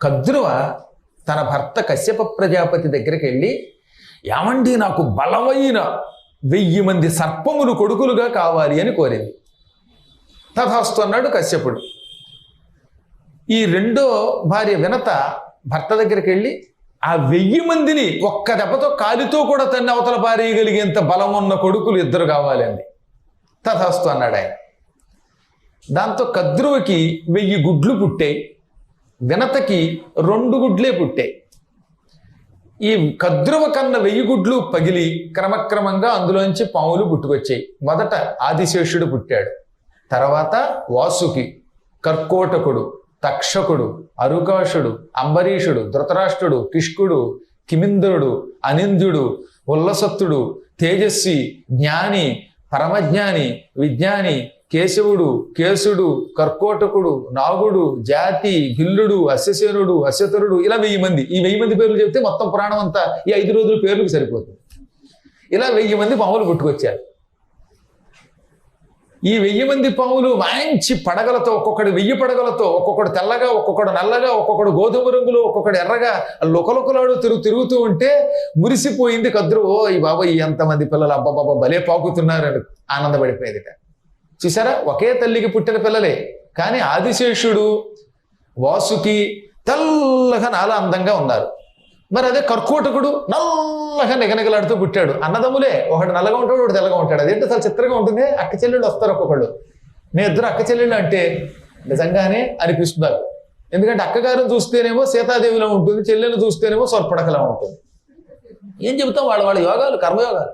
కద్రువ తన భర్త కశ్యప ప్రజాపతి దగ్గరికి వెళ్ళి, ఏమండి నాకు బలమైన 1000 మంది సర్పములు కొడుకులుగా కావాలి అని కోరింది. తథాస్తు అన్నాడు కశ్యపుడు. ఈ రెండో భార్య వినత భర్త దగ్గరికి వెళ్ళి ఆ 1000 మందిని ఒక్క దెబ్బతో కాలితో కూడా తన్ని అవతల పారేయగలిగేంత బలం ఉన్న కొడుకులు 2 కావాలి అంది. తథాస్తు అన్నాడు ఆయన. దాంతో కద్రువకి 1000 గుడ్లు పుట్టాయి, వినతకి 2 గుడ్లే పుట్టాయి. ఈ కద్రువ కన్న 1000 గుడ్లు పగిలి క్రమక్రమంగా అందులోంచి పాములు పుట్టుకొచ్చాయి. మొదట ఆదిశేషుడు పుట్టాడు, తర్వాత వాసుకి, కర్కోటకుడు, తక్షకుడు, అరుకాషుడు, అంబరీషుడు, ధృతరాష్ట్రుడు, కిష్కుడు, కిమింద్రుడు, అనింద్యుడు, ఉల్లసత్తుడు, తేజస్వి, జ్ఞాని, పరమజ్ఞాని, విజ్ఞాని, కేశవుడు, కేసుడు, కర్కోటకుడు, నాగుడు, జాతి, భిల్లుడు, అశ్వసేనుడు, అశ్వతరుడు, ఇలా 1000 మంది. ఈ 1000 మంది పేర్లు చెప్తే మొత్తం పురాణం అంతా ఈ 5 రోజుల పేర్లకు సరిపోతుంది. ఇలా 1000 మంది పాములు పుట్టుకొచ్చారు. ఈ 1000 మంది పాములు మంచి పడగలతో, ఒక్కొక్కటి 1000 పడగలతో, ఒక్కొక్కడు తెల్లగా, ఒక్కొక్కడు నల్లగా, ఒక్కొక్కడు గోధుమ రంగులో, ఒక్కొక్కడు ఎర్రగా లుకలుకలాడు తిరుగుతూ ఉంటే మురిసిపోయింది కద్రువు. ఈ బాబాయ్ ఎంతమంది పిల్లలు, అబ్బాబాబా భలే పాకుతున్నారని ఆనందపడిపోయేదిట. చూసారా, ఒకే తల్లికి పుట్టిన పిల్లలే, కానీ ఆదిశేషుడు, వాసుకి తెల్లగా నాలా అందంగా ఉన్నారు. మరి అదే కర్కోటకుడు నల్లగా నిగనిగలాడుతూ పుట్టాడు. అన్నదమ్ములే, ఒకడు నల్లగా ఉంటాడు, ఒకటి తెల్లగా ఉంటాడు. అదేంటో చాలా చిత్రంగా ఉంటుంది. అక్క చెల్లెళ్ళు వస్తారు ఒక్కొక్కళ్ళు. మీ 2 అక్క చెల్లెళ్ళు అంటే నిజంగానే అనిపిస్తున్నారు. ఎందుకంటే అక్కగారిని చూస్తేనేమో సీతాదేవిలో ఉంటుంది, చెల్లెలు చూస్తేనేమో స్వర్పడకలా ఉంటుంది. ఏం చెబుతాం, వాళ్ళ యోగాలు, కర్మయోగాలు.